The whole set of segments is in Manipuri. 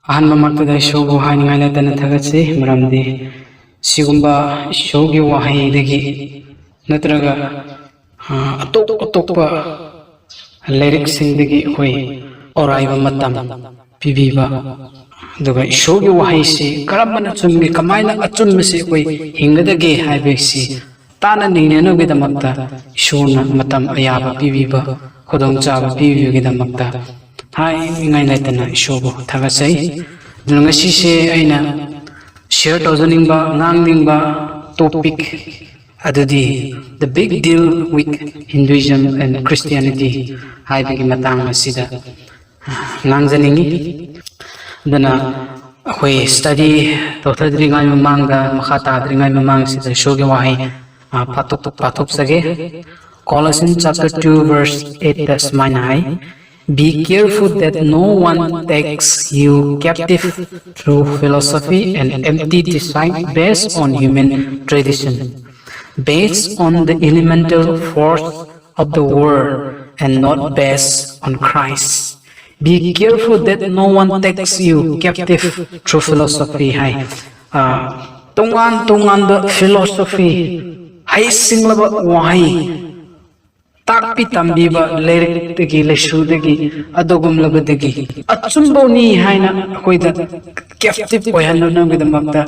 Ahan mamaktada show hain ngaila tana thagasi maramdi sigumba showgi wahai dagi natraga atokpa lyrics singdagi hoi oraiba matam pibiba duga showgi wahai si karambana chumgi kamaina achunma si hoi hingadagi haibesi tana nineno gidamakta shona matam ayaba pibiba khodong chaba pibibi gidamakta Hai ngaila tana show thagasai ngasi se aina share tawjaningba ngangningba topic adudi the big deal with Hinduism and Christianity haibagi matang asida ngangjaningi dana khoi study tawthadringai mamangda makha tadringai mamang sida shogi wahai patok sage Colossians chapter 2 verse 8 das manai Be careful that no one takes you captive through philosophy and empty design based on human tradition, based on the elemental force of the world and not based on Christ. Be careful that no one takes you captive through philosophy. Tungan the philosophy. Hai singlaba wahai. Takpi tambiba lyric dagi leshu dagi adogum labadagi achumbo ni haina koida captive oyhanno namgidamakta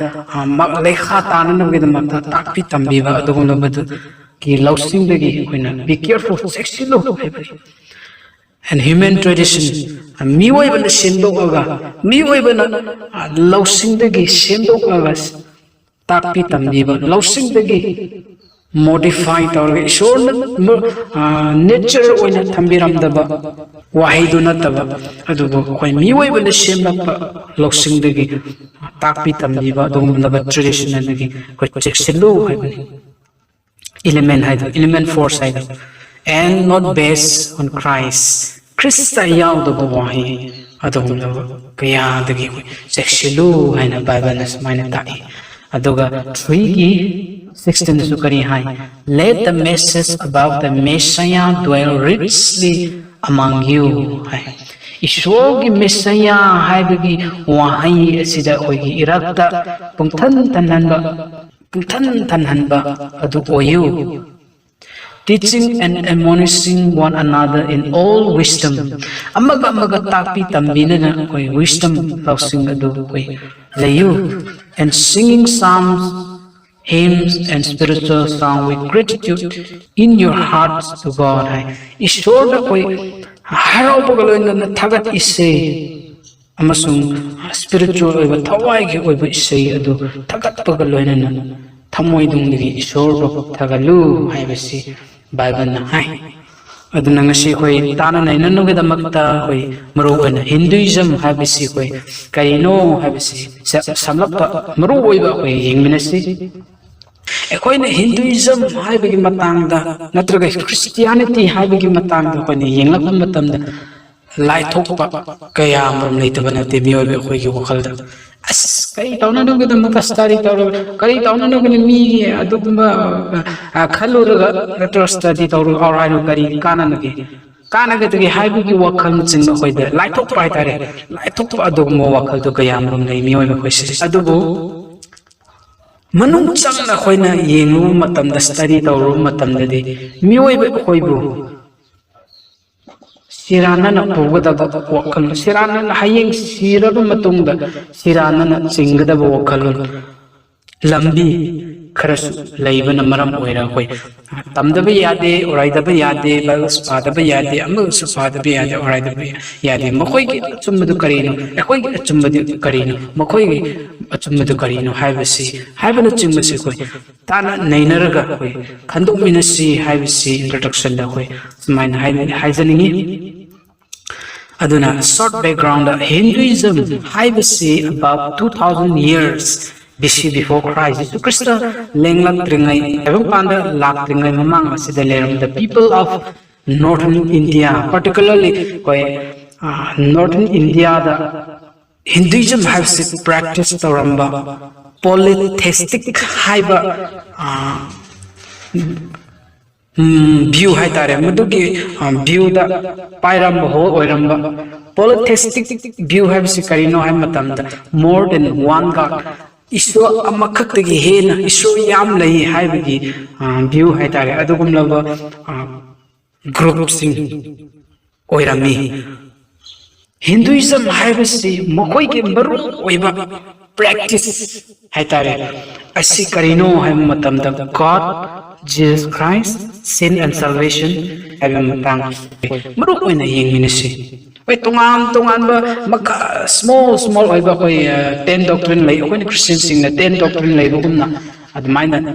lekha tanano gidamakta takpi tambiba adogum labadu ki lausing dagi koina be careful sexilo and human tradition miwoibana sendoga miwoibana lausing dagi sendoga takpi tambiba lausing dagi modify tawre shor nature oina thambiram daba wahidu nataba adubo koi miwai bana semlakpa loksing dagi takpi tambiba dum laba tradition dagi koi chexilu haibani element force haidu and not based on Christ Christa yaw daba wahi adum laba kaya dagi koi chexilu haina bible nas maina tai aduga 3:16 sukari hai let the message about the Messiah dwell richly among you hai Ishwogi Messiah hai bagi wahai asida hoigi irakta pungthan tanhanba adu oyu teaching and admonishing one another in all wisdom amaga takpi tambina na koi wisdom lausing adu koi layu and singing psalms hymns and spiritual song with gratitude in your hearts to God. Ishwara koi harau pagaloina na thagat isay amasung spiritual oiba thawai gi oiba isay adu thagat pagaloina na thamoy dungdagi ishwara thagalu haibasi Bible na hai aduna ngasi koi tana naina nugidamakta koi maru oina Hinduism haibasi koi kaino haibasi samlappa maru oiba koi yengminasi Ekoina Hinduism haibagi matangda natraga Christianity haibagi matangda koina yenglakpa matamda lai thokpa kaya amram leitaba nate miyobe khoigi wakhalda as kai tawna nugida makastari tawra kari tawna nugina mi adugumba khaluraga retro study tawru auraino kari kananage kanagati haibagi wakhal chingna khoida lai thokpa haitare lai thokpa adugumba wakhal to kaya amram lei miyobe khoisi adubu Manung changna khoina yengu matamda study tawru matamda de miyoiba khoibu sirana na pugada wakal sirana na hayeng siraba matungda sirana na chingda wakal lambi kharasu laibana maram oira khoi tamdaba yade oraidaba yade bas padaba yade amu supadaba yade oraidaba yade makhoi gi chumdu karino ekhoi gi chumdu karino makhoi gi achumdu karino haibasi haibana chingmasi khoi tana nainaraga khoi khanduk minasi haibasi introduction da khoi smain haijaningi aduna short background Hinduism haibasi about 2000 years BC before Christ. So Krista lenglang tringai evang panda lak tringai mamang asida leram the people of northern India, particularly northern India, the Hinduism has practiced the polytheistic haiba view hai tare madugi view da pairam ho oiramba polytheistic view have si karino hai matam da more than one god issue amakak gi hena issue yam lai hai bagi view hai tare adugum laba group sing oirami Hinduism hai basi mokoi ke maru oiba practice hai tare asi karino hai matam da god Jesus Christ, sin and salvation, have matang. Maruk oy na yeng minisi. Oy tungan ba maka small oy ba koy 10 doctrine lay oy Christian sing na 10 doctrine lay bukum na at mind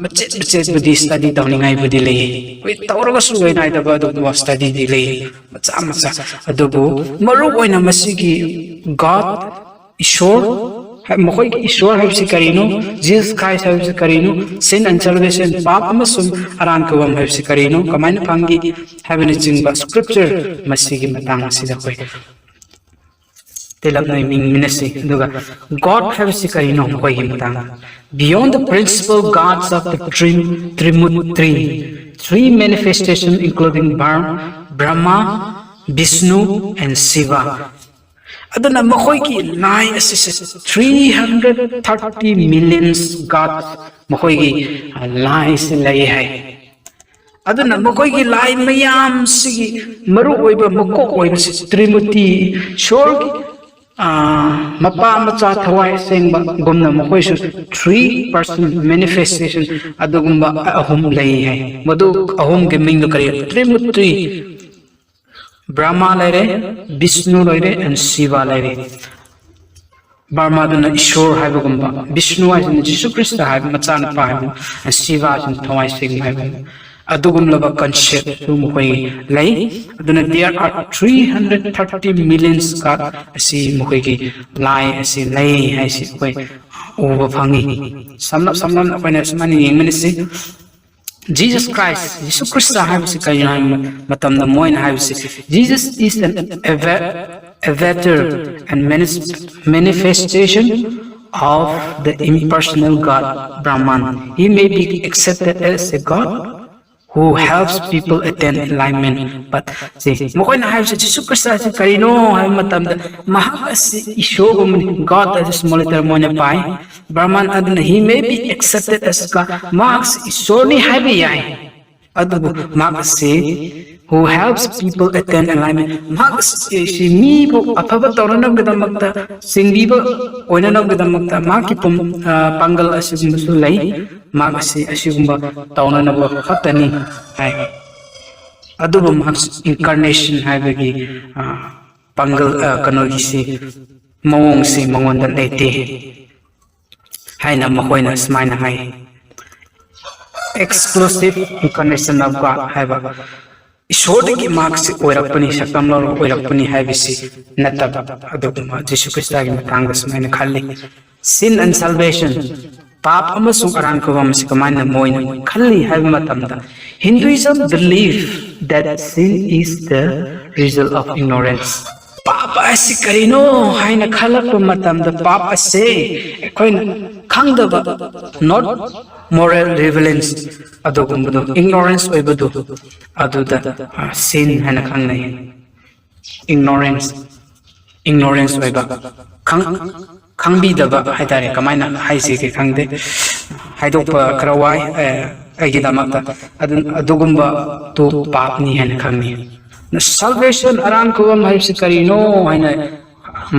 macet budi study taw ni ngay budi lay. Oy tawro ka suway na ita ba do study di lay. Matsa adobo maruk oy na masigi God ishor Mokoi Ishwar have si karino, Jesus Christ have si karino, sin and salvation, pap amasum aran kawam have si karino, kamain pangi have ni jingba scripture masigi matang sida koi. Tilap na minasi duga God have si karino koi matang. Beyond the principal gods of the three manifestations including Brahma, Vishnu and Shiva. Adana makoi ki line is 330 million gods makoi ki line se lai hai adana makoi ki line mayam sigi maru oiba makko oiba Trimurti shor ki mapa macha thawai sengba gumna makoi su 3% manifestation adugumba ahum lai hai madu ahum ge ming kare Trimurti Brahma laire, Vishnu laire, and Shiva laire. Brahma duna Ishwar haibagumba, Vishnu is in Jesus Christ haib machana paib, and Shiva is in Thawai Singh haib. Adugum laba concept muhoi lay. Aduna there are 330 million God asi muhoi ki lai asi lay asi koi over fangi. Samnap apane samani yengmenisi. Jesus Christ, Jesus Christ have si kaya matam na moin have si. Jesus is an avatar and manifestation of the impersonal God Brahman. He may be accepted as a God who helps people attain enlightenment. But see, mokoy na have si Jesus Christ si karino have matam na mahal si ishogum God as a small letter mo na pai. Brahman aduna he may be accepted as God. Marx ishoni have yai. Adu Marx say who helps people attain enlightenment. Marx si mi bo apaba tawranam gadamakta singbiba oinanam gadamakta maki pum pangal asugum sulai Marx si asugumba tawnanaba khatani hai. Adu Marx incarnation have gi pangal kanogi si mawong si mangonda lete. Hai na makoy na smile na hai exclusive incarnation of God hai ba ishod ki marks oirakpani sakam lor oirakpani hai bisi natab aduguma Jesus Christ gi matanga smile na khalli sin and salvation pap amasung aran ko bam sikamai na moy na khalli hai matam da Hinduism believe that sin is the result of ignorance Papa asi karino hai na khalak matam da papa se koi khangdaba not moral relevance adugumbudu ignorance oibudu aduda sin hana khangnai ignorance oiba khangbi daba haidare kamaina haisi ke khangde haidokpa krawai aigi damakta adugumba to papni hana khangni salvation aran kuwam haisi karino haina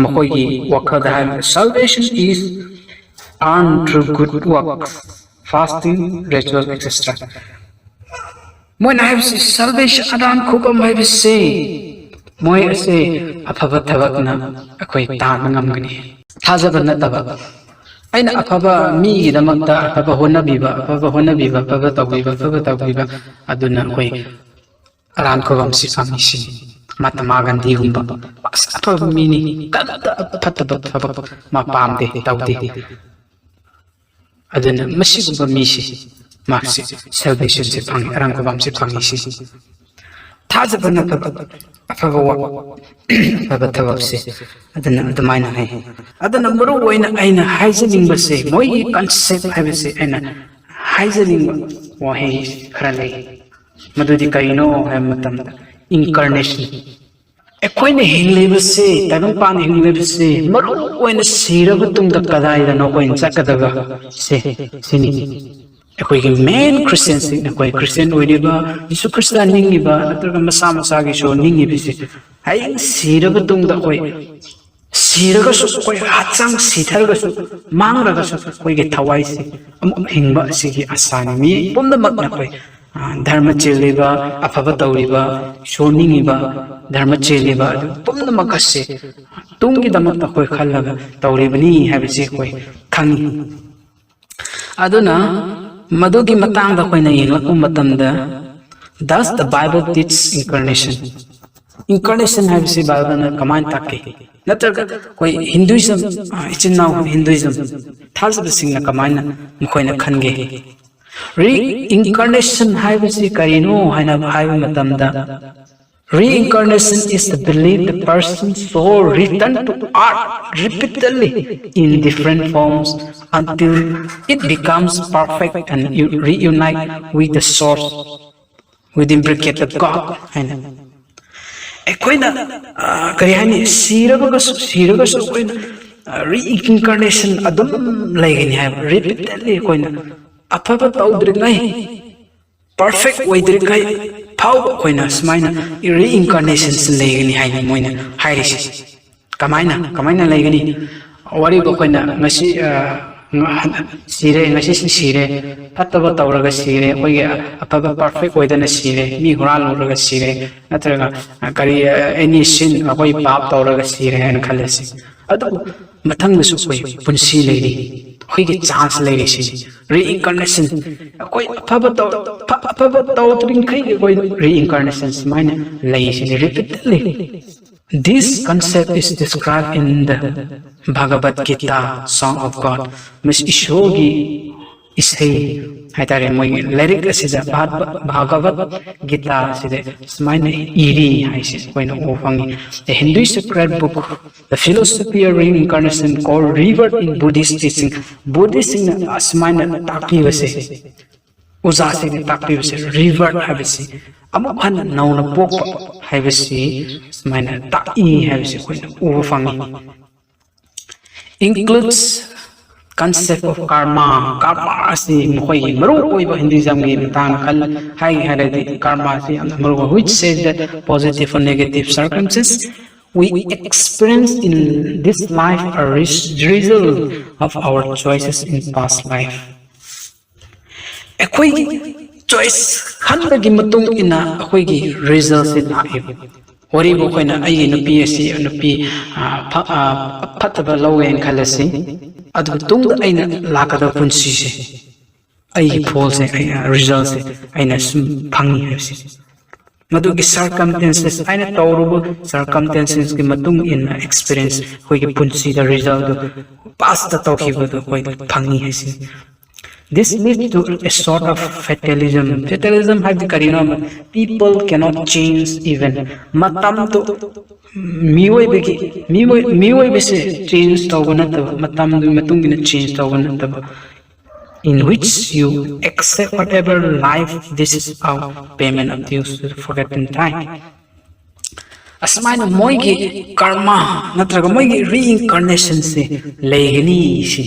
makoi gi wakada salvation is earned through good works, fasting, ritual, etc. When I have salvation, Adam Kubam have say, Moy say, Apava Tavakna, a quite Tangamgani. Hazabana Tava. I know Apava, me, the Mata, Apava Honabiva, Pava Taviva, Aduna Way. Aran Kubam Sisamishi, Matamagan Diumba, Apava Mini, Pataba, Mapamde, Taudi. Aduna masigumba misi maxi salvation se pang arang ko bam se pangi si thazabana ka afawa abatawak se aduna adamaina hai aduna muru oina aina haizening ba se moi concept hai se aina haizening wa hai khara lei madudi kaino hai matamda incarnation ekhoina hinglebase tabang pan hinglebase maru oina siraba tungda kadaida no koin chakadaga se sini ekhoigi main Christians na koi Christian oidiba Jisu Christa ningiba natraga masa masa gi so ningibise hai siraba tungda koi siraga su koi hatsang sitharaga su mangraga su koi ge thawai se hingba sigi asani mi pomda makna koi dharma cheliba afaba tawriba shoningiba dharma cheliba pomda makase tungi damakta koi khallaga tawribani habise koi khangi aduna madugi matangda koi na yenglaku matamda does the Bible teach incarnation? Incarnation habise Bible na kamain takke natraga koi Hinduism ichinnaw Hinduism thalsaba singna kamaina mukhoina khange reincarnation habise karino haina haiba matamda reincarnation is the belief the person's soul return to earth repeatedly in different forms until it becomes perfect and reunite with the source within bracket God. Ekoina kari hani siraga su koina reincarnation adum laigani hai repeatedly koina afaba tawdringai perfect oidringai phau koina smaina reincarnation laigani hai moina hairisi kamaina laigani wari ko koina ngasi sire ngasi sire fataba tawraga sire koige afaba perfect oidana sire mi hural uraga sire natraga kari any sin koi pap tawraga sire han khalasi adu mathang su koi punsi leiri koige chance leiri si reincarnation koi afaba tawtring kai koi reincarnation smaina leisi repeatedly. This concept is described in the Bhagavad Gita, Song of God. Miss Ishogi is a lyric asida Bhagavad Gita asida smine iri haisis when ofangi the Hinduist sacred book, the philosophy of reincarnation called revert in Buddhist teaching. Buddhist in asmine taki vase uzasi taki vase revert habisi amuhan nauna popa habisi smine taki habisi when ofangi includes concept of karma asi mkhoi maru oiba Hinduism gi matang khal hai haradi karma si maru which says that positive or negative circumstances we experience in this life are result of our choices in past life ekoi choice khanba gi matung ina akoi gi results in life wari bo khoina ai nupi asi nupi phataba lowen khalasi adu tung aina lakada punsi se ai phol se ai result se aina phangi hasi madu ki circumstances aina tawrubu circumstances ki matung in experience koi ki punsi the result past the tawkhibu koi phangi hasi. This leads to a sort of fatalism. Fatalism has the karina people cannot change even matam to miwai bese change tawganata matam matung in change tawganata in which you accept whatever life this is our payment of dues to forgotten time. Asmaina moigi karma natraga moigi reincarnation se laigani si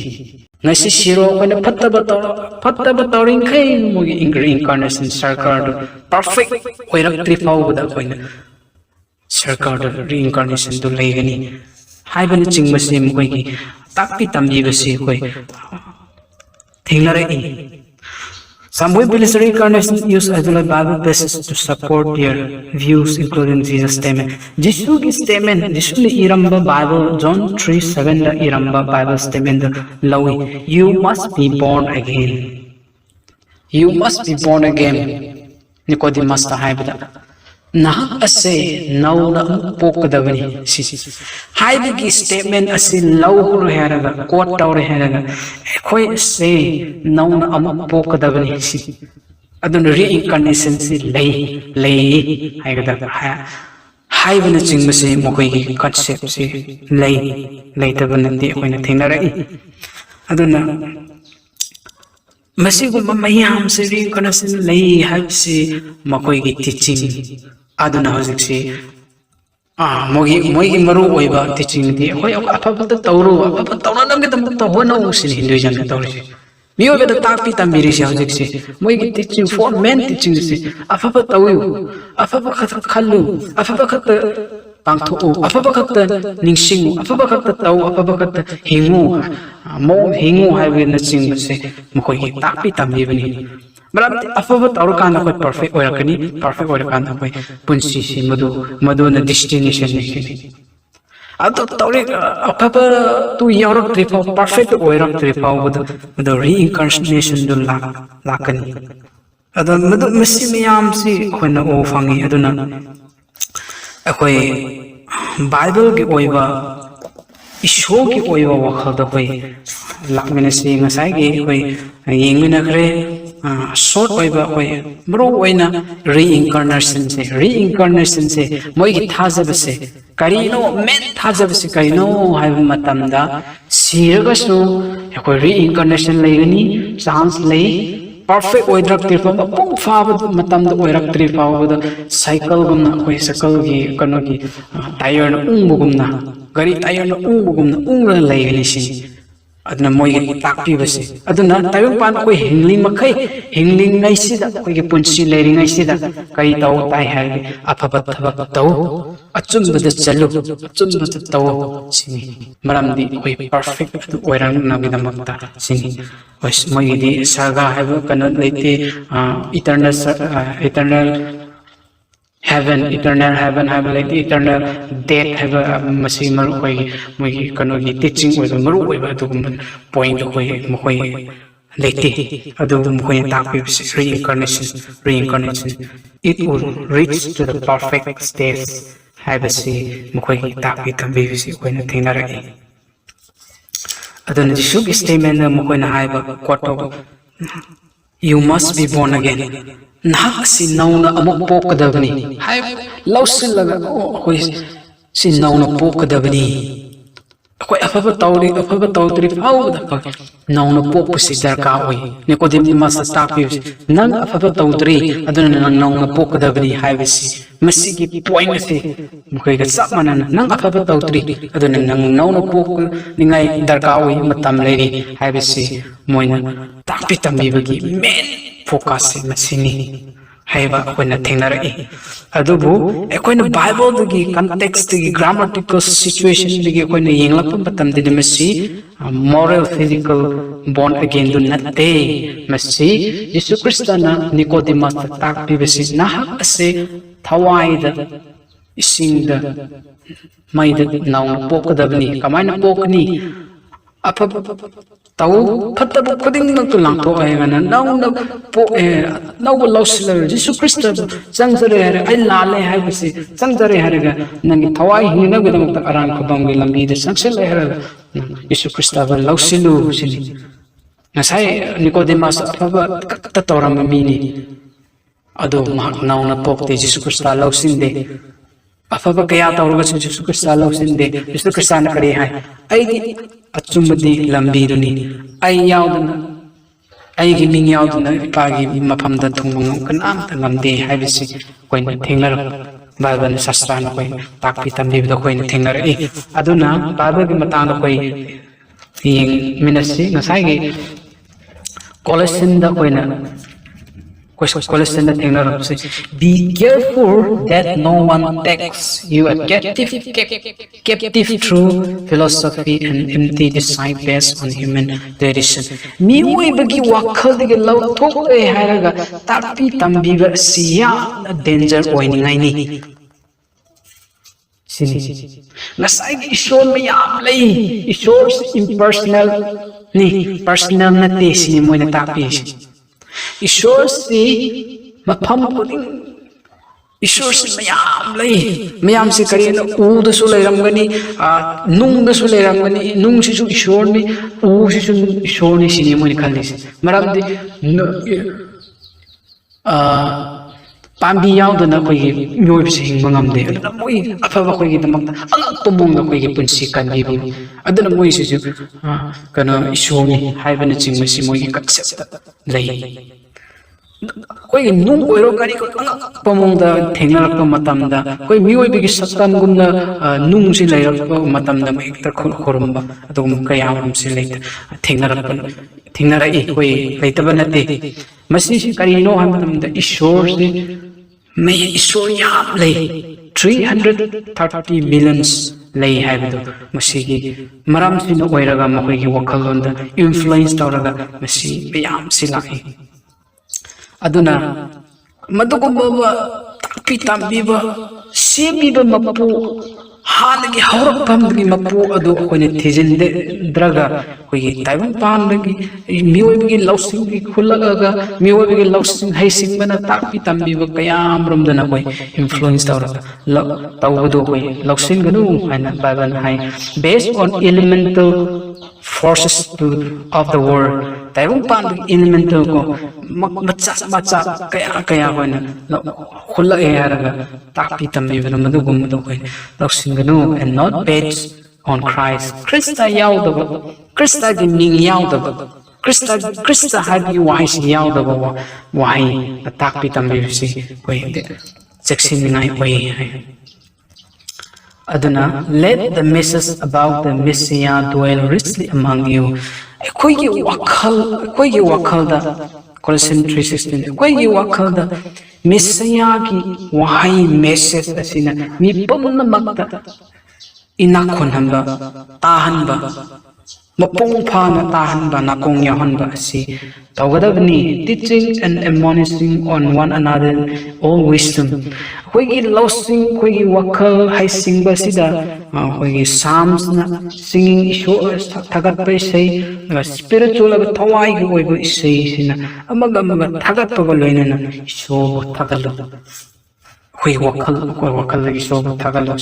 ngasi siro kona phattaba tawring khai mogi reincarnation sarkar perfect oirak fauda koina sarkar reincarnation du laigani haibani chingmasi mogi takpi tambi basi koi thinglare some way believe reincarnation use as well Bible basis to support their views, including Jesus' statement. Jesus' statement, Jesus' iramba Bible, John 3:7 the iramba Bible statement, Lawi, you must be born again. You must be born again. Nicodemus ta haibada. Nah ase nauna pokadavani. Haibagi statement ase law heraga, quote tawre heraga. Koi say nauna pokadavani. Adon reincarnation si lay haigada. Haibana chingmase mokoi concept si lay tabanandi koina thingnara adona Masigumba mayam se reincarnation lay have si makoi gi teaching aduna hojik si mogi maru oiba teaching di hoi apa tawru apa tawna nam gedam to hono sin Hinduism na tawri miyo beda tapi tambiri si hojik si mogi teaching for men teaching si apa tawu apa khallu apa khat pangtho apa khat ningsing apa khat taw apa khat hingu mo hingu haibe na ching se makoi gi tapi tambi bani malam afaba tawru kan ko perfect oirakani perfect oirakan ko punsi si madu na destination ni ado tawre afaba tu yarak tripa perfect oirak tripa the reincarnation do lakani ado madu masi miyam si khona o fangi aduna akoi bible gi oiba issue ki oiba wakhal da koi lakmena si ngasai gi koi yengmina khre short oiba koi bro oina reincarnation se moi gi thajaba se karino men thajaba se karino haiba matamda siraga su koi reincarnation laigani chance lay perfect oidrak tirfam pum faba matamda oirak tirfawada cycle gumna koi cycle gi kano gi tire na ungugumna gari tire na ungugumna ungra laigani si adna moi takpi base aduna tayong pan ko hingling makai hingling ngai sida ko ge punsi leri ngai sida kai taw tai ha apabat thabak taw achum bada chalu achum bada taw sini maramdi ko perfect oirang nagida makta sini was moi di saga have kana leite eternal heaven have like the eternal death have masi maru koi moi kano gi teaching was maru koi ba tu point koi moi lete adu moi tak reincarnation it will reach to the perfect state have si moi tak tambi si koi na thina ra adu ni shuk statement na moi na hai ba quote you must be born again nak si nauna amok pokadabni hai lausin laga koi si nauna pokadabni koi afaba tawtri fau da koi nauna popu si darka oi Nicodemus must stop you nang afaba tawtri aduna nang nauna pokadabni hai bisi masigi point si koi ga sapmana nang afaba tawtri aduna nang nauna poku ningai darka oi matam leiri hai bisi moina takpi tambi bagi men focus masini haiba koina thengnara adubu koina bible dagi context dagi grammatical situation dagi koina yenglapa batam de masi moral physical born again do natte masi Jesus Christ na Nicodemus tak bibesi nahak ase thawai da ising da mai da naung pokadabni kamaina pokni apa tahu kata kuding nang tulang to ay ngana naung po naung lausler Jesus Christ sangjare hare ay lale hay bisi sangjare hare ga nangi thawai hina gudang ta aran ko banggi lambi de sangsel hare Jesus Christ ba lausilu sini nasai Nicodemus apa ta toram mini ado mak naung na pok te Jesus Christ lausin de afaba kaya tawruga sa Jesus Christ lausin de Jesus Christ na kare hay ay achumadi lambi duni ay yauduna ay giming yauduna pagi mapamda thungmang kanam tangamde haibisi koin thenglar bible sastra koi takpi tambi da koin thenglar aduna bible gi matang da koi yeng minasi ngasai gi Colossian da koina Colossian da thenglar be careful that no one takes you a captive through philosophy and empty desire based on human tradition. Miwi bagi wakhal de law thok e haraga tapi tambiba siya danger oining ngai ni sini nasai ishon mayam lay ishon impersonal ni personal na te sini mo na tapi ishon si mapam puding ishor si mayam si kari na da su layramgani nung da su layramgani nung si su ishor ni si su ishor ni sini mo ni khalli si maram di ꯄꯥꯝꯕꯤ ꯌꯥꯎꯗꯅ ꯑꯩꯈꯣꯏꯒꯤ ꯃꯤꯑꯣꯏꯕꯁꯤ ꯍꯤꯡꯕ ꯉꯝꯗꯦ ꯑꯗꯨꯅ ꯃꯣꯏ ꯑꯐꯕ ꯑꯩꯈꯣꯏꯒꯤꯗꯃꯛꯇ ꯑꯉꯛꯄ ꯃꯑꯣꯡꯗ ꯑꯩꯈꯣꯏꯒꯤ ꯄꯨꯟꯁꯤ ꯀꯟꯕꯤꯕ ꯑꯗꯨꯅ ꯃꯣꯏꯁꯤꯁꯨ ꯀꯩꯅꯣ ꯏꯁꯣꯔꯅꯤ ꯍꯥꯏꯕꯅꯆꯤꯡꯕꯁꯤ ꯃꯣꯏꯒꯤ ꯀꯟꯁꯦꯞꯇ ꯂꯩ ꯑꯩꯈꯣꯏꯒꯤ ꯅꯨꯡ ꯑꯣꯏꯔꯣ ꯀꯔꯤ ꯑꯉꯛꯄ ꯃꯑꯣꯡꯗ ꯊꯦꯡꯅꯔꯛꯄ ꯃꯇꯝꯗ ꯑꯩꯈꯣꯏ ꯃꯤꯑꯣꯏꯕꯒꯤ ꯁꯛꯇꯝꯒꯨꯝꯅ ꯅꯨꯡꯁꯤ ꯂꯩꯔꯛꯄ ꯃꯇꯝꯗ ꯍꯦꯛꯇ ꯈꯨꯔꯨꯝꯕ ꯑꯗꯨꯒꯨꯝꯕ ꯀꯌꯥ ꯑꯃꯁꯤ ꯊꯦꯡꯅꯔꯛꯏ ꯑꯩꯈꯣই ꯂꯩꯇꯕ ꯅꯠꯇꯦ ꯃꯁꯤꯁꯤ ꯀꯔꯤꯅꯣ ꯍꯥꯏꯕ ꯃꯇꯝꯗ ꯏꯁꯣꯔꯁꯤ ꯏꯁꯣꯔ ꯌꯥꯝ ꯂꯩ 330 ꯃꯤꯂꯤꯌꯟꯁ ꯂꯩ ꯍꯥꯏꯕꯗꯣ ꯃꯁꯤꯒꯤ ꯃꯔꯝꯁꯤꯅ ꯑꯣꯏꯔꯒ ꯃꯈꯣꯏꯒꯤ ꯋꯥꯈꯜꯂꯣꯟꯗ ꯏꯟꯐ꯭ꯂꯨꯌꯦꯟꯁ ꯇꯧꯔꯒ ꯃꯁꯤ ꯃꯌꯥꯝꯁꯤ ꯂꯥꯛꯏ ꯑꯗꯨꯅ ꯃꯗꯨꯒꯨꯝꯕ ꯇꯥꯛꯄꯤ ꯇꯝꯕꯤꯕ ꯁꯦꯝꯕꯤꯕ ꯃꯄꯨ ꯍꯥꯟꯅꯒꯤ ꯍꯧꯔꯛꯐꯝꯗꯒꯤ ꯃꯄꯨ ꯑꯗꯨ ꯑꯩꯈꯣꯏꯅ ꯊꯤꯖꯤꯟꯗ꯭ꯔꯒ ꯑꯩꯈꯣꯏꯒꯤ ꯇꯥꯏꯕꯪꯄꯥꯟꯗꯒꯤ ꯃꯤꯑꯣꯏꯕꯒꯤ ꯂꯧꯁꯤꯡꯒꯤ ꯈꯨꯜꯂꯛꯑꯒ ꯃꯤꯑꯣꯏꯕꯒꯤ ꯂꯧꯁꯤꯡ ꯍꯩꯁꯤꯡꯕꯅ ꯇꯥꯛꯄꯤ ꯇꯝꯕꯤꯕ ꯀꯌꯥ ꯑꯃꯔꯣꯝꯗꯅ ꯑꯩꯈꯣꯏ ꯏꯟꯐ꯭ꯂꯨꯌꯦꯟꯁ ꯇꯧꯔꯒ ꯇꯧꯕꯗꯨ ꯑꯩꯈꯣই ꯂꯧꯁꯤꯟꯒꯅꯨ ꯍꯥꯏꯅ ꯕꯥꯏꯕꯜꯅ ꯍꯥꯏ ꯕꯦꯁ ꯑꯣꯟ ꯏꯂꯤꯃꯦꯟꯇꯦꯜ forces of the world ꯇꯥꯏꯕꯪꯄꯥꯟꯗꯒꯤ ꯏꯂꯤꯃꯦꯟꯇꯦꯜ ꯀꯣ ꯃꯆꯥ ꯀꯌꯥ ꯑꯩꯈꯣꯏꯅ ꯈꯨꯜꯂꯛꯑꯦ ꯍꯥꯏꯔꯒ ꯇꯥꯛꯄꯤ ꯇꯝꯕꯤꯕꯅ ꯃꯗꯨꯒꯨꯝꯕꯗꯣ ꯑꯩꯈꯣꯏꯅ ꯂꯧꯁꯤꯟꯒꯅꯨ and not based on Christ Christ ꯌꯥꯎꯗꯕ ꯈ꯭ꯔꯤꯁꯇꯒꯤ ꯃꯤꯡ ꯌꯥꯎꯗꯕ ꯈ꯭ꯔꯤꯁꯇ ꯍꯥꯏꯕꯒꯤ ꯋꯥꯍꯩꯁꯤ ꯌꯥꯎꯗꯕ ꯋꯥꯍꯩ ꯇꯥꯛꯄꯤ ꯇꯝꯕꯤꯕꯁꯤ ꯑꯩꯈꯣꯏ ꯆꯦꯛꯁꯤꯟꯅꯤꯡꯉꯥꯏ ꯑꯣꯏ ꯍꯥꯏ aduna let the message about the Messiah dwell richly among you aikoigi wakhalda Colossians 3:16 aikoigi wakhalda Messiah ki wahai message asina mi pumnamakta inakhonhamba tahanba mapung phana tahanba nakong yahanba asi tawgadabni teaching and admonishing on one another all wisdom aikoigi losing aikoigi wakhal haisingba sida aikoigi psalms na singing ishor thagatpa isai spiritual aba thawai gi oiba isai sina amaga thagatpa loinana ishor thagalo aikoigi wakhal ishor thagalo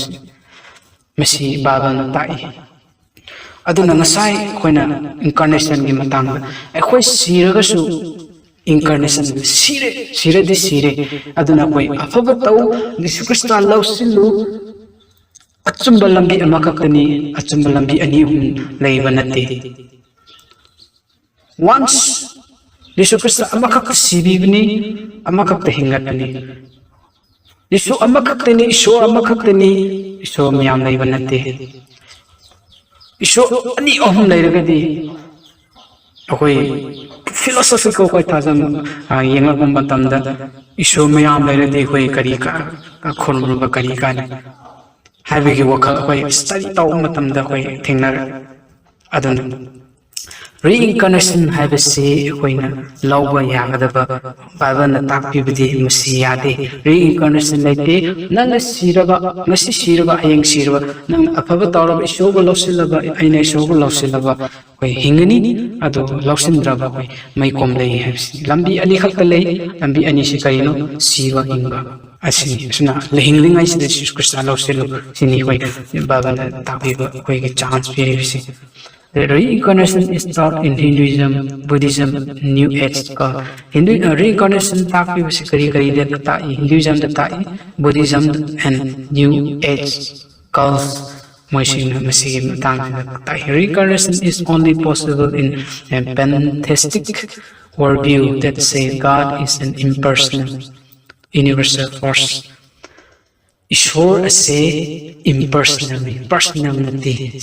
masi babana tai aduna ngasai khoina incarnation gi matangda akhoi siragasu incarnation sire aduna koi afaba tau Jesus Christ lausilu achumba lambi amakakani achumba lambi ani leiba natte once Jesus Christ amakak sibibni amakak hingatni Yesu amakaktani iso mayam leiba natte iso ani ohum leiragadi akoi philosophical koi thazam yenga matamda iso mayam leiradi koi kari ka khonruba kari ka habigi wakal koi study taw matamda koi thingnar aduna reincarnation habisi koina lawba yagadaba bible na takpibdi musiyade reincarnation laite nang siraba ngasi siraba ayeng siraba nang afaba tawraba isoba lawsilaba aina isoba lawsilaba koi hingani adu lawsindraba koi mai kom lei habisi lambi ani khakta lei lambi ani se kaino siwa hingba asini suna lehinglingai sida Jesus Christ lawsilu sini koi bible na takpiba koi ge chance pirisi The reincarnation is taught in Hinduism, Buddhism, New Age. Reincarnation takpi kari Hinduism Buddhism and New Age cults. Reincarnation is only possible in a pantheistic worldview that says God is an impersonal, universal force. Ishwar say impersonally, personality.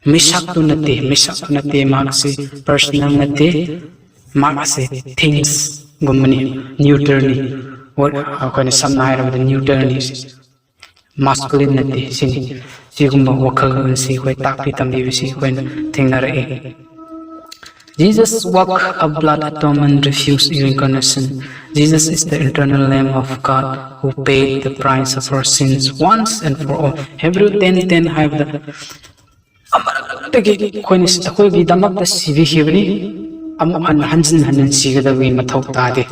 Misaktu nate maksi personal nate maksi things gumani neutrally what kana samna hairabada neutrally masculine nate sini sigumba wakal si koi takpi tambi si koi thingnare Jesus walked a blood atonement refused reincarnation. Jesus is the eternal Lamb of God who paid the price of our sins once and for all. Hebrew 10:10 have the akoigi damakta sibi hibni amuk hanjin sigadawi mathau tade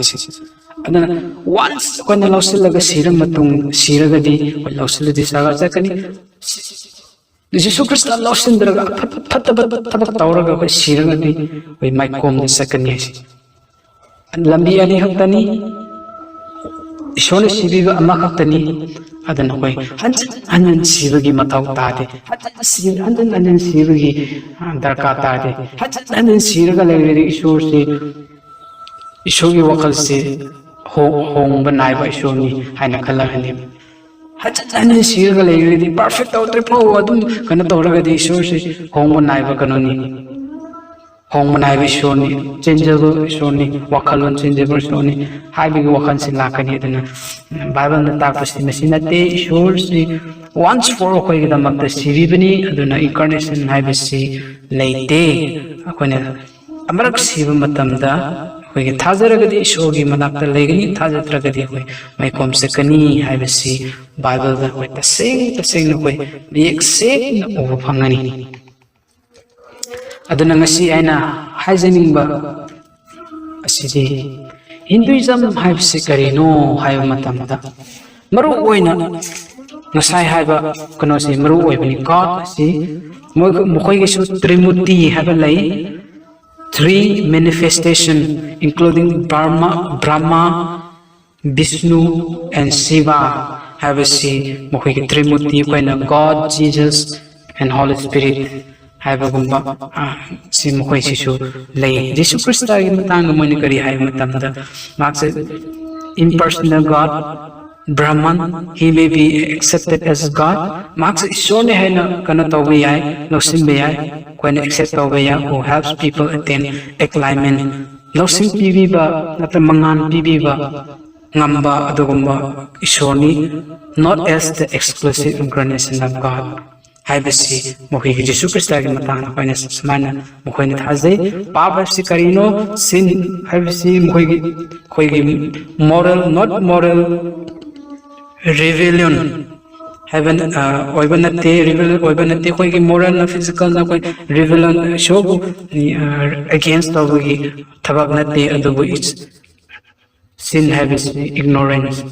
adana once kona lawsilaga sira matung siragadi lawsiladi saga jakani Jesus Christ lawsindraga fataba tabak tawraga ko siragadi mai kom sakani lambi ani haktani ꯏꯁꯣꯔꯅ ꯁꯤꯕꯤꯕ ꯑꯃꯈꯛꯇꯅꯤ ꯑꯗꯨꯅ ꯑꯩꯈꯣꯏ ꯍꯟꯖꯤꯟ ꯍꯟꯖꯤꯟ ꯁꯤꯕꯒꯤ ꯃꯊꯧ ꯇꯥꯗꯦ ꯍꯟꯖꯤꯟ ꯍꯟꯖꯤꯟ ꯁꯤꯕꯒꯤ ꯗꯔꯀꯥꯔ ꯇꯥꯗꯦ ꯍꯟꯖꯤꯟ ꯍꯟꯖꯤꯟ ꯁꯤꯔꯒ ꯂꯩꯔꯗꯤ ꯏꯁꯣꯔꯒꯤ ꯋꯥꯈꯜꯁꯦ ꯍꯣꯡꯕ ꯅꯥꯏꯕ ꯏꯁꯣꯔꯅꯤ ꯍꯥꯏꯅ ꯈꯜꯂꯛꯑꯅꯤ hanya sirga lagi perfect atau triple adum karena orang di isu hong menai bakanoni hong menai bisoni changeable bisoni wakalon changeable bisoni hai bagi wakal silakani itu na Bible na tak pasti mesin nate isu si once for koi kita makta siri bani aduna incarnation hai bisi leite aku na amarak sibu matam da koi thazaragadi isogi manakta legani thazatragadi koi mai kom sekani hai bisi Bible da koi tasing koi biek sek na ubhangani aduna ngasi aina haijening ba asidi Hinduism hai bisi karino hai matam da maru oina ngasai hai ba kono si maru oi bani God si mokoi gisu Trimurti hai ba lai three manifestation including Brahma, Vishnu and Shiva have a see Trimurti God, Jesus and Holy Spirit have a gumba si Mukoi Shishu lay Jesus Christ matang monikari hai matamda marks impersonal God Brahman, he may be accepted as God. Marks ishone hai na kanatawiyai, no simbiyai, when accept who helps people attain enlightenment. No simpi ba, not a mangan pibi ba, ngamba adogumba ishoni, not as the exclusive incarnation of God. Hai basi mukhi Jesus Christ lagi matang koine semana mukhi nithaze papa si karino sin hai basi mukhi koi moral not moral rebellion heaven oibanate rebellion oibanate koi ki moral na physical na koi rebellion show against the thabak nate adubu it's sin habits ignorance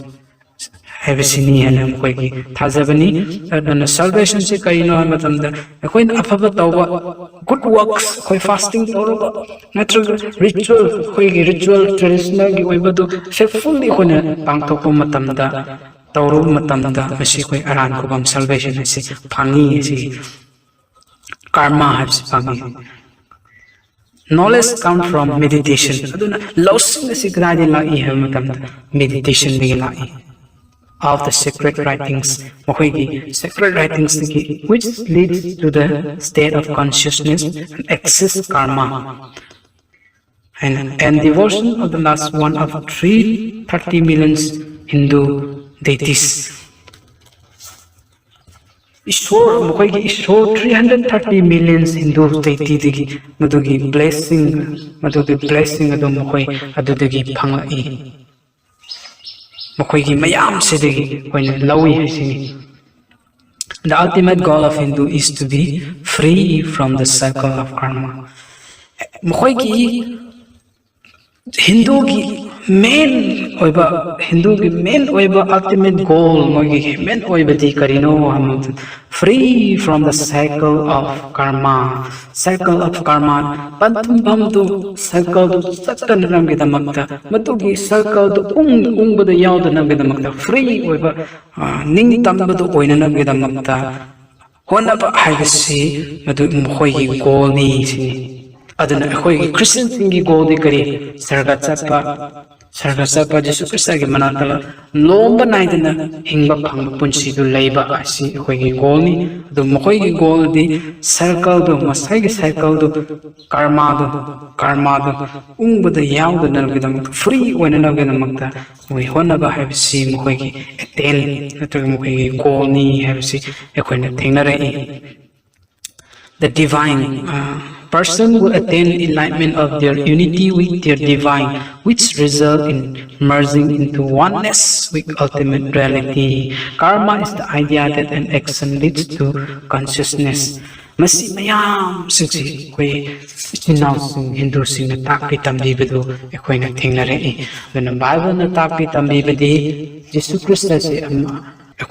habits ni hana koi ki thazabani and salvation se kaino matam da koi afaba tawba good works koi fasting tawba natural ritual koi ritual traditional gi oibadu faithfully koi pangthok matam da Tauru matamda masi koi aran ko bam salvation si phangi si karma has phangi knowledge come from meditation aduna losing si grade la I ha matamda meditation bi la I of the sacred writings mohigi sacred writings ki which leads to the state of consciousness and excess karma and devotion of the last one of 330 million Hindu deities. Ishor, mukoi ishor 330 million Hindu deity digi madugi blessing adu mukoi adu digi phangai. Mukoi gi mayam se digi koina lawi hasini. The ultimate goal of Hindu is to be free from the cycle of karma. Mukoi gi Hindu ki main ultimate goal main di karino free from the cycle of karma pantum bamdu cycle du sakkan ram gida makta matugi cycle du bada yawda nam gida makta free oiba ning tambadu oina nam gida makta hona ba haibasi madu mkhoi gi goal ni sini aduna khoi Christian singi goal di kari sarga chapa Jesus Christ gi manatala lomba naidina hingba phang punsi du leiba asi khoi gi goal ni du mkhoi gi goal di circle du masai gi cycle du karma du ungba da yaw da na gi dam free wena na gi namakta we hona ba have si mkhoi gi attain natu mkhoi gi goal ni have si khoi na thingna re the divine person will attain enlightenment of their unity with their divine, which result in merging into oneness with ultimate reality. Karma is the idea that an action leads to consciousness. Masi mayam singsi koi chinau sing Hindu sing na takpi tambi bedu koi na thingnare when Bible na takpi tambi bedi Jesus Christ se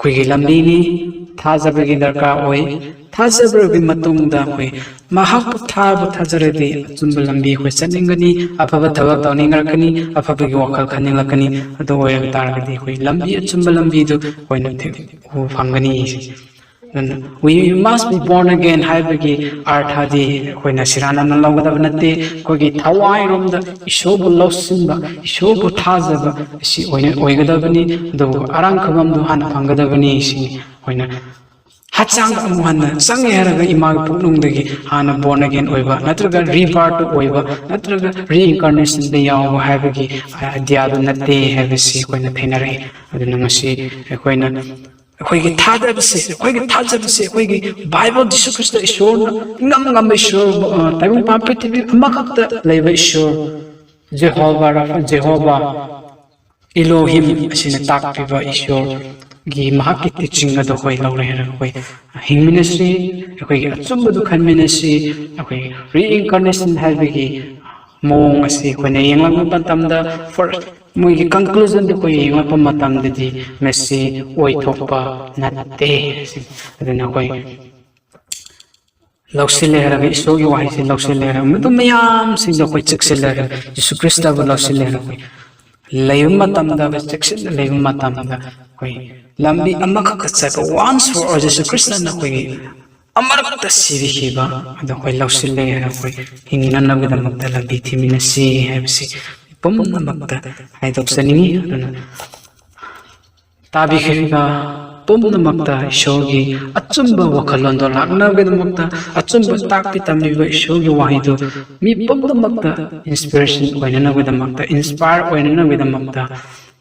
koi gi lambi ni thazabagi darka oi थाजबरगी मतुंगदा होय महाक थाब थाजरदि चुंब लंबी होय चनिंगनी अफब थबक तौनिंगरकनी अफबगी वखल खनिंगलकनी अदो होय तारगदि होय लंबी चुंब लंबी दु होय नथे हो फंगनी we must be born again haibagi arthadi hoina sirana na lawgadab natte kogi thawai romda ishobu lawsimba ishobu thazaba si hoina oigadabani do arang khamam do hana phangadabani si hoina hachang amuhanna sange haraga imag punungdagi hana born again oiba natraga rebirth oiba natraga reincarnation de yawa haibagi idea do natte habisi hoina thainare aduna masi hoina अखोई थाजबसे अखोई बाइबल जीसु ख्रिस्ट ईश्वर ngam ईश्वर ताइबं पा पृथ्वी अमखत लेबा ईश्वर जेहोवा इलोहिम असिना ताकपिबा ईश्वर गी महाकी टीचिंग अदो होय लौरे हर होय हिंगमिनसी अखोई अचुंबदु खनमिनसी अखोई रीइंकार्नेशन हाइबगी मोंग असी होने यंगलांग मतमदा फर्स्ट मुगी कंक्लूजन दे कोई यंगलांग मतमददी मेसी ओइ थोपा नते अदना कोई लौसिले हर ईश्वर की वाही से लौसिले हर मदु मयाम सिंग दो कोई चिक्सिले हर यीशु ख्रिस्ट बु लौसिले हर कोई लेयम मतमदा चिक्सिल लेयम मतमदा कोई लंबी अमख कच्चा वंस फॉर यीशु ख्रिस्ट न कोई अमरक्त सिबिखिबा अदो कोई लौसिले हर कोई हिंगननबगदमक्ता लंबी थिमिनसी हैबसी पुमनमक्ता हाइदोक्सनिंगी अदना ताबिखिबा पुमनमक्ता ईश्वरगी अचुंब वखलोंदो लाक्नबगदमक्ता अचुंब ताकपि तमिबा ईश्वरगी वाहिदो मी पुमनमक्ता इंस्पिरेशन ओइननबगदमक्ता इंस्पायर ओइननबगदमक्ता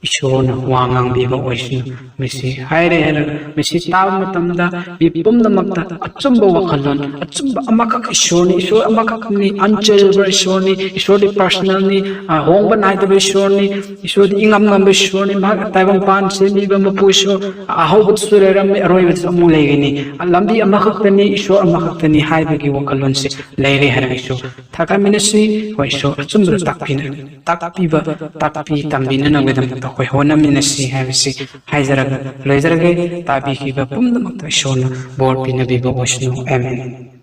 ईश्वर वांगांग बीबा ओइसिन मिसी हायरे हर मिसी ताब मतमदा बी पुमनमक्ता अचुंब वखलोन अचुंब अमखक ईश्वर अमखकनी अनचेलेबल ईश्वरनी पर्सनलनी होंगबा नाइदब ईश्वरनी इंगमगम ईश्वरनी मा ताइबंग पान सेमीबा मपु ईश्वर अहोबत सुरेरम अरोइबत अमु लेगनी लंबी अमखकतनी ईश्वर अमखकतनी हाइबगी वखलोन से लेरे हर ईश्वर थाकामिनसी होय ईश्वर अचुंब ताकपिबा ताकपि तंबिननगदम कोई होना मिनसी हैबसी हाइजरग लेजरगे ताबी की पुमनमक्ता ईश्वरना बोर पिनबिबो ओशनु आमेन।